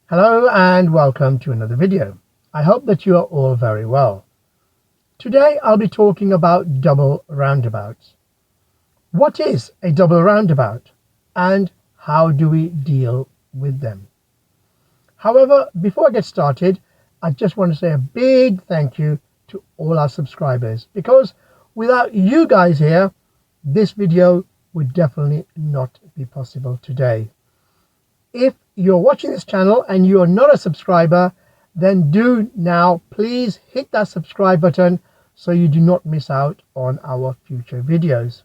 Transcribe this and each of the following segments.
Hello and welcome to another video. I hope that you are all very well. Today I'll be talking about double roundabouts. What is a double roundabout and how do we deal with them? However, before I get started, I just want to say a big thank you to all our subscribers, because without you guys here, this video would definitely not be possible today. If you're watching this channel and you are not a subscriber, then do now please hit that subscribe button so you do not miss out on our future videos.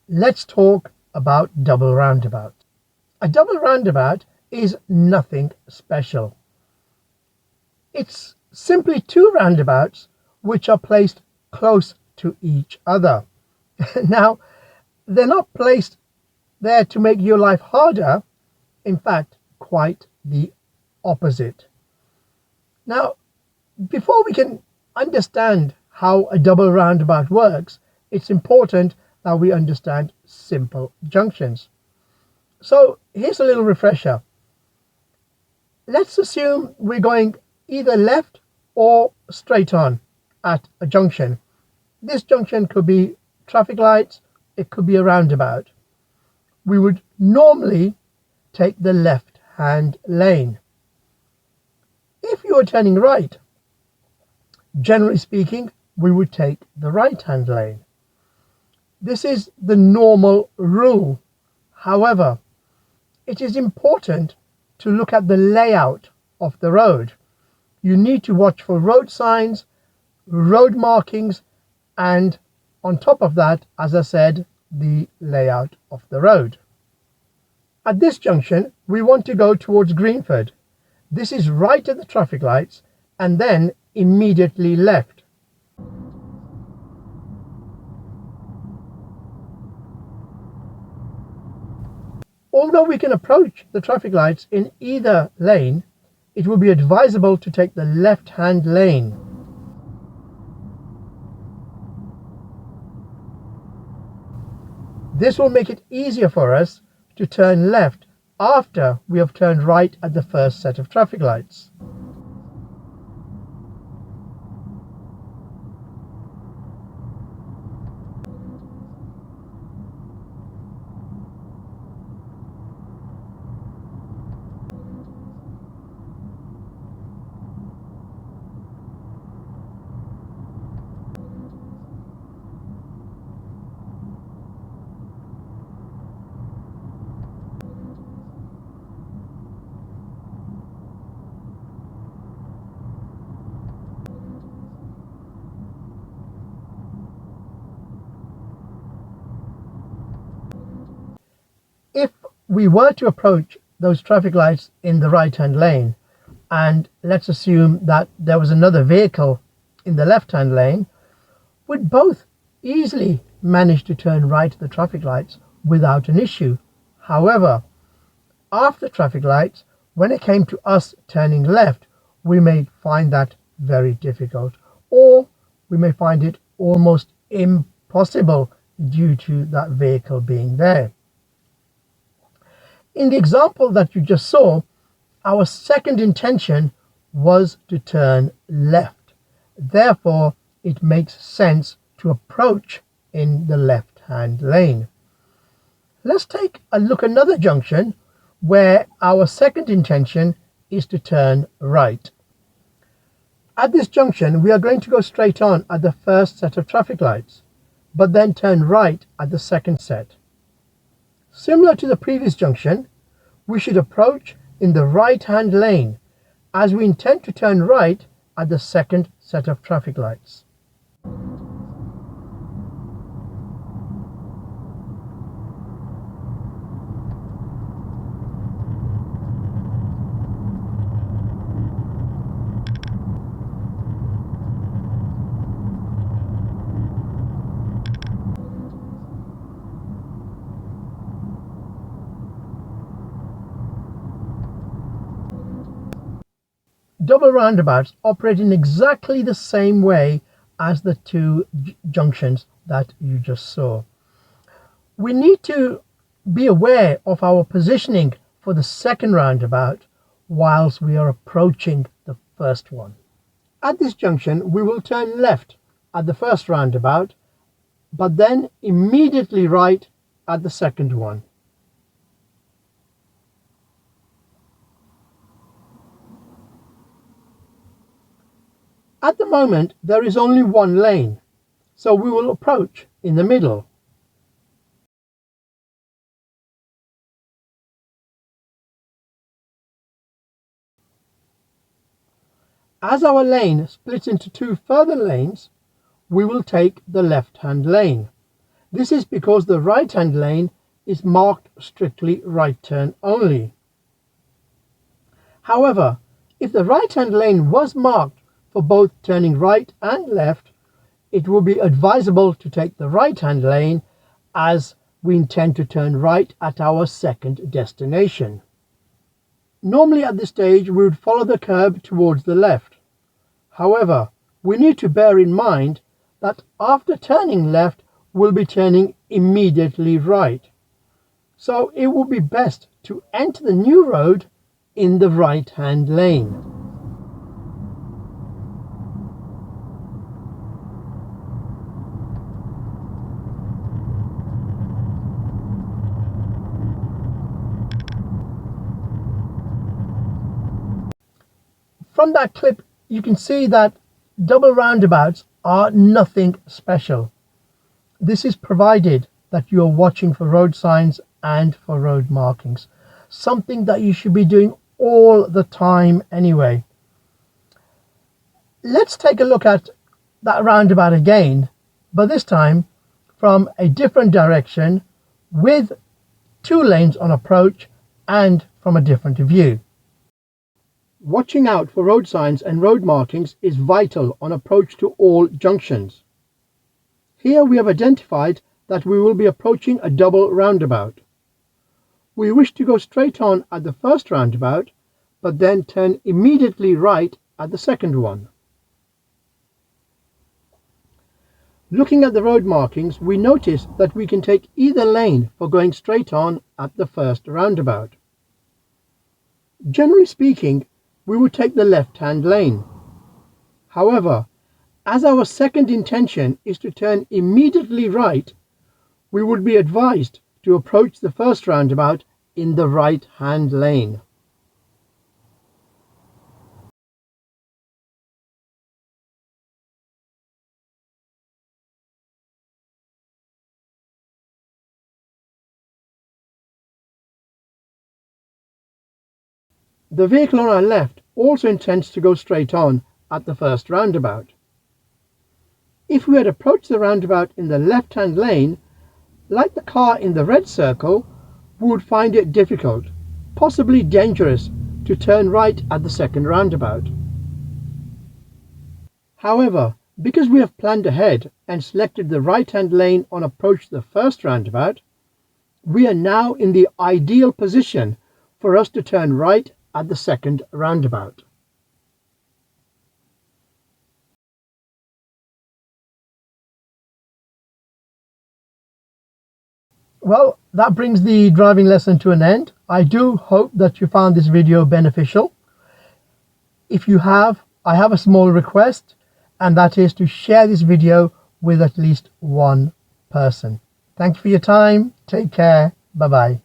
Let's talk about double roundabout. A double roundabout is nothing special. It's simply two roundabouts which are placed close to each other. Now, they're not placed there to make your life harder. In fact, quite the opposite. Now, before we can understand how a double roundabout works, it's important that we understand simple junctions. So here's a little refresher. Let's assume we're going either left or straight on at a junction. This junction could be traffic lights, it could be a roundabout. We would normally take the left hand lane. If you are turning right, generally speaking, we would take the right hand lane. This is the normal rule. However, it is important to look at the layout of the road. You need to watch for road signs, road markings, and on top of that, as I said, the layout of the road. At this junction, we want to go towards Greenford. This is right at the traffic lights and then immediately left. Although we can approach the traffic lights in either lane, it will be advisable to take the left-hand lane. This will make it easier for us to turn left after we have turned right at the first set of traffic lights. If we were to approach those traffic lights in the right-hand lane, and let's assume that there was another vehicle in the left-hand lane, we'd both easily manage to turn right at the traffic lights without an issue. However, after traffic lights, when it came to us turning left, we may find that very difficult, or we may find it almost impossible due to that vehicle being there. In the example that you just saw, our second intention was to turn left. Therefore, it makes sense to approach in the left-hand lane. Let's take a look at another junction where our second intention is to turn right. At this junction, we are going to go straight on at the first set of traffic lights, but then turn right at the second set. Similar to the previous junction, we should approach in the right-hand lane as we intend to turn right at the second set of traffic lights. Double roundabouts operate in exactly the same way as the two junctions that you just saw. We need to be aware of our positioning for the second roundabout whilst we are approaching the first one. At this junction, we will turn left at the first roundabout, but then immediately right at the second one. At the moment, there is only one lane, so we will approach in the middle. As our lane splits into two further lanes, we will take the left-hand lane. This is because the right-hand lane is marked strictly right turn only. However, if the right-hand lane was marked for both turning right and left, it will be advisable to take the right-hand lane, as we intend to turn right at our second destination. Normally at this stage we would follow the curb towards the left. However, we need to bear in mind that after turning left we'll be turning immediately right. So it would be best to enter the new road in the right-hand lane. From that clip, you can see that double roundabouts are nothing special. This is provided that you are watching for road signs and for road markings, something that you should be doing all the time anyway. Let's take a look at that roundabout again, but this time from a different direction with two lanes on approach and from a different view. Watching out for road signs and road markings is vital on approach to all junctions. Here we have identified that we will be approaching a double roundabout. We wish to go straight on at the first roundabout, but then turn immediately right at the second one. Looking at the road markings, we notice that we can take either lane for going straight on at the first roundabout. Generally speaking, we would take the left-hand lane. However, as our second intention is to turn immediately right, we would be advised to approach the first roundabout in the right-hand lane. The vehicle on our left also intends to go straight on at the first roundabout. If we had approached the roundabout in the left-hand lane, like the car in the red circle, we would find it difficult, possibly dangerous, to turn right at the second roundabout. However, because we have planned ahead and selected the right-hand lane on approach to the first roundabout, we are now in the ideal position for us to turn right at the second roundabout. Well, that brings the driving lesson to an end. I do hope that you found this video beneficial. If you have, I have a small request, and that is to share this video with at least one person. Thank you for your time. Take care. Bye-bye.